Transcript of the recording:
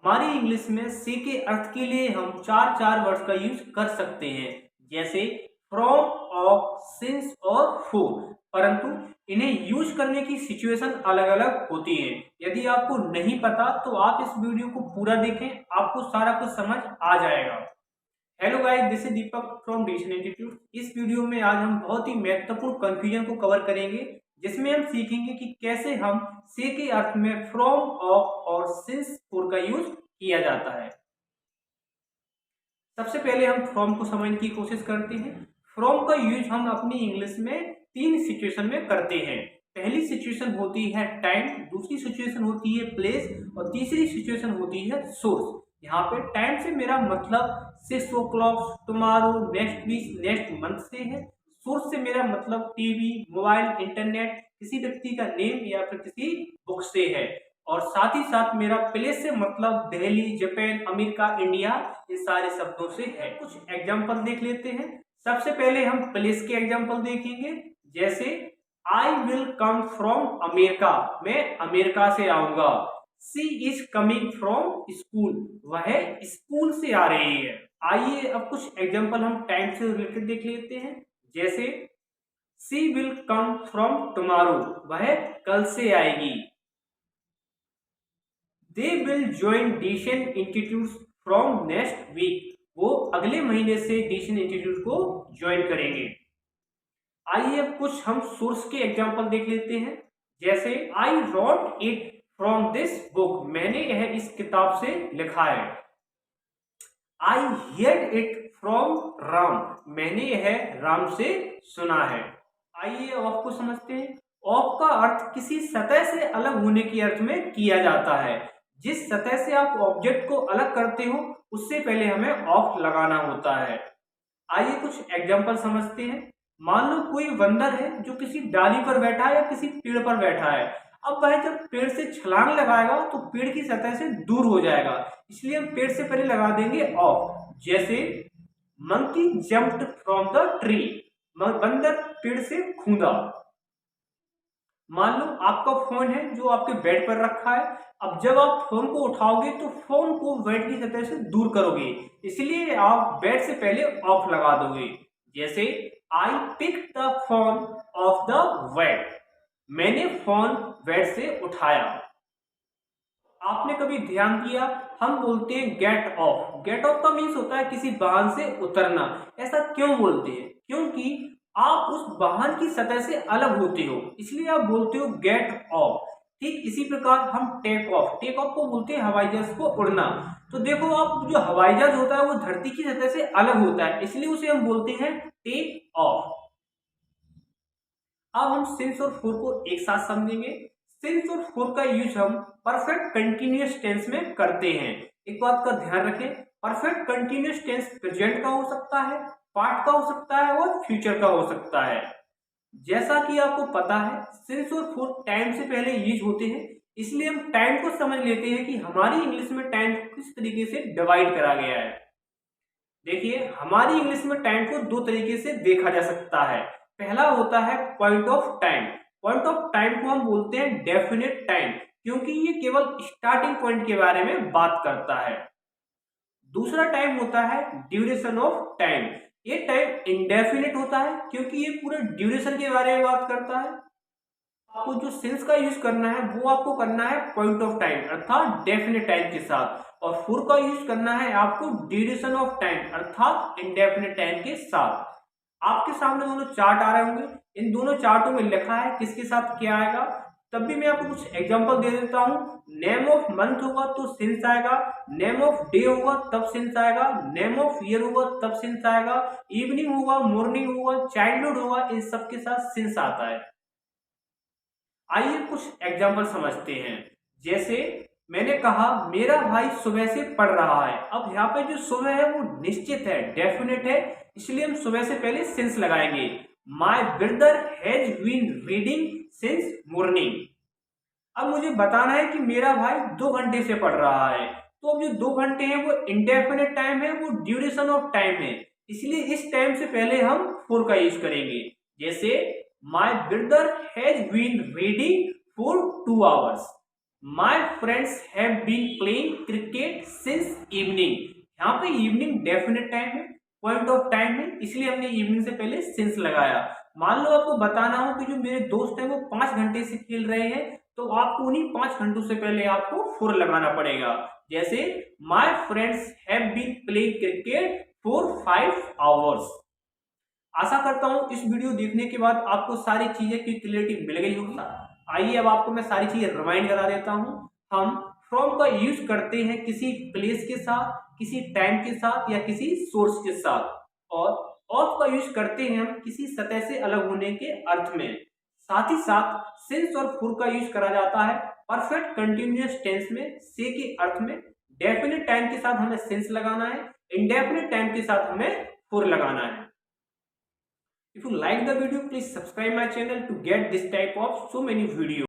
हमारी इंग्लिश में से के अर्थ के लिए हम चार चार वर्ड्स का यूज कर सकते हैं, जैसे फ्रॉम, ऑफ, सिंस और फॉर। परंतु इन्हें यूज करने की सिचुएशन अलग अलग होती है। यदि आपको नहीं पता तो आप इस वीडियो को पूरा देखें, आपको सारा कुछ समझ आ जाएगा। Hello guys, this is Deepak from decision institute. इस वीडियो में आज हम बहुत ही महत्वपूर्ण कंफ्यूजन को कवर करेंगे, जिसमें हम सीखेंगे कि कैसे हम से के अर्थ में फ्रॉम, ऑफ और सिंस, फॉर का यूज किया जाता है। सबसे पहले हम फ्रॉम को समझने की कोशिश करते हैं। फ्रॉम का यूज हम अपनी इंग्लिश में तीन सिचुएशन में करते हैं। पहली सिचुएशन होती है टाइम, दूसरी सिचुएशन होती है प्लेस और तीसरी सिचुएशन होती है सोर्स। यहाँ पे टाइम से मेरा मतलब 6 o'clock, tomorrow, next week, next month से है। सोर्स से मेरा मतलब टीवी, मोबाइल, इंटरनेट, किसी व्यक्ति का नेम या फिर किसी बुक से है। और साथ ही साथ मेरा प्लेस से मतलब दिल्ली, जापान, अमेरिका, इंडिया, इन सारे शब्दों से है। कुछ एग्जाम्पल देख लेते हैं। सबसे पहले हम प्लेस के एग्जाम्पल देखेंगे, जैसे I will come from America, मैं अमेरिका से आऊंगा। सी इज कमिंग फ्रॉम स्कूल, वह स्कूल से आ रही है। आइए अब कुछ एग्जाम्पल हम टाइम से रिलेटेड देख लेते हैं, जैसे she will come from tomorrow, वह कल से आएगी। They will join decision institute from next week, वो अगले महीने से डिसीजन इंस्टीट्यूट को ज्वाइन करेंगे। आइए अब कुछ हम सोर्स के एग्जांपल देख लेते हैं, जैसे I wrote it from this book, मैंने यह इस किताब से लिखा है। आई हियर्ड इट फ्रॉम राम, मैंने यह राम से सुना है। आइए ऑफ को समझते हैं। ऑफ का अर्थ किसी सतह से अलग होने के अर्थ में किया जाता है। जिस सतह से आप ऑब्जेक्ट को अलग करते हो उससे पहले हमें ऑफ लगाना होता है। आइए कुछ एग्जांपल समझते हैं। मान लो कोई बंदर है जो किसी डाली पर बैठा है या किसी पेड़ पर बैठा है। अब वह जब पेड़ से छलांग लगाएगा तो पेड़ की सतह से दूर हो जाएगा, इसलिए हम पेड़ से पहले लगा देंगे ऑफ। जैसे monkey jumped from the tree, बंदर पेड़ से कूदा। मान लो आपका फोन है जो आपके बेड पर रखा है। अब जब आप फोन को उठाओगे तो फोन को बेड की सतह से दूर करोगे, इसलिए आप बेड से पहले ऑफ लगा दोगे। जैसे I pick the phone off the bed, मैंने फोन बेड से उठाया। आपने कभी ध्यान दिया, हम बोलते हैं गेट ऑफ। गेट ऑफ का मीन्स होता है किसी वाहन से उतरना। ऐसा क्यों बोलते हैं? क्योंकि आप उस वाहन की सतह से अलग होते हो, इसलिए आप बोलते हो गेट ऑफ। ठीक इसी प्रकार हम टेक ऑफ, टेक ऑफ को बोलते हैं हवाई जहाज को उड़ना। तो देखो, आप जो हवाई जहाज होता है वो धरती की सतह से अलग होता है, इसलिए उसे हम बोलते हैं टेक ऑफ। अब हम सिंस और फॉर को एक साथ समझेंगे। सिंस और फॉर का यूज हम परफेक्ट कंटिन्यूअस टेंस में करते हैं। एक बात का ध्यान रखें, परफेक्ट कंटिन्यूअस टेंस प्रेजेंट का हो सकता है, पास्ट का हो सकता है और फ्यूचर का हो सकता है। जैसा कि आपको पता है, सिंस और फॉर टाइम से पहले यूज होते हैं, इसलिए हम टाइम को समझ लेते हैं कि हमारी इंग्लिश में टाइम किस तरीके से डिवाइड करा गया है। देखिए, हमारी इंग्लिश में टाइम को दो तरीके से देखा जा सकता है। पहला होता है point of time. Point of time को हम बोलते हैं डेफिनेट टाइम, क्योंकि ये केवल स्टार्टिंग पॉइंट के बारे में बात करता है। दूसरा टाइम होता है ड्यूरेशन ऑफ टाइम। ये टाइम इंडेफिनिट होता है, क्योंकि ये पूरे ड्यूरेशन के बारे में बात करता है। आपको जो सिंस का यूज करना है वो आपको करना है पॉइंट ऑफ टाइम अर्थात डेफिनेट टाइम के साथ, और फॉर का यूज करना है आपको ड्यूरेशन ऑफ टाइम अर्थात इंडेफिनिट टाइम के साथ। आपके सामने दोनों चार्ट आ रहे होंगे, इन दोनों चार्टों में लिखा है किसके साथ क्या आएगा। तब भी मैं आपको कुछ एग्जांपल दे देता हूं। नेम ऑफ मंथ होगा तो सिंस आएगा, नेम ऑफ डे होगा तब सिंस आएगा, नेम ऑफ ईयर होगा तब सिंस आएगा, इवनिंग होगा, मॉर्निंग होगा, चाइल्डहुड होगा, इन सबके साथ सिंस आता है। आइए कुछ एग्जाम्पल समझते हैं। जैसे मैंने कहा मेरा भाई सुबह से पढ़ रहा है। अब यहाँ पे जो सुबह है वो निश्चित है, डेफिनेट है, इसलिए हम सुबह से पहले सिंस लगाएंगे। My brother has been reading since morning. अब मुझे बताना है कि मेरा भाई 2 घंटे से पढ़ रहा है, तो अब जो 2 घंटे हैं वो इंडेफिनेट टाइम है, वो ड्यूरेशन ऑफ टाइम है, इसलिए इस टाइम से पहले हम फॉर का यूज करेंगे। जैसे my brother has been reading for 2 hours, my friends have been playing cricket since evening. यहाँ पे इवनिंग डेफिनेट टाइम है, पॉइंट ऑफ टाइम है, इसलिए हमने इवनिंग से पहले सिंस लगाया। मान लो आपको बताना हो कि जो मेरे दोस्त हैं वो 5 घंटे से खेल रहे हैं, तो आपको उन्हीं 5 घंटों से पहले आपको फॉर लगाना पड़ेगा। जैसे my friends have been playing cricket for 5 hours. आशा करता हूं इस वीडियो देखने के बाद आपको सारी चीजें की क्लियरिटी मिल गई होगी। आइए अब आपको मैं सारी चीजें रिमाइंड करा देता हूं। हम फ्रॉम का यूज करते हैं किसी प्लेस के साथ, किसी टाइम के साथ या किसी सोर्स के साथ, और ऑफ का यूज करते हैं हम किसी सतह से अलग होने के अर्थ में। साथ ही साथ सिंस और फॉर का यूज करा जाता है परफेक्ट कंटिन्यूअस टेंस में से के अर्थ में। डेफिनेट टाइम के साथ हमें सिंस लगाना है, इंडेफिनिट टाइम के साथ हमें फॉर लगाना है। If you like the video, please subscribe my channel to get this type of so many videos.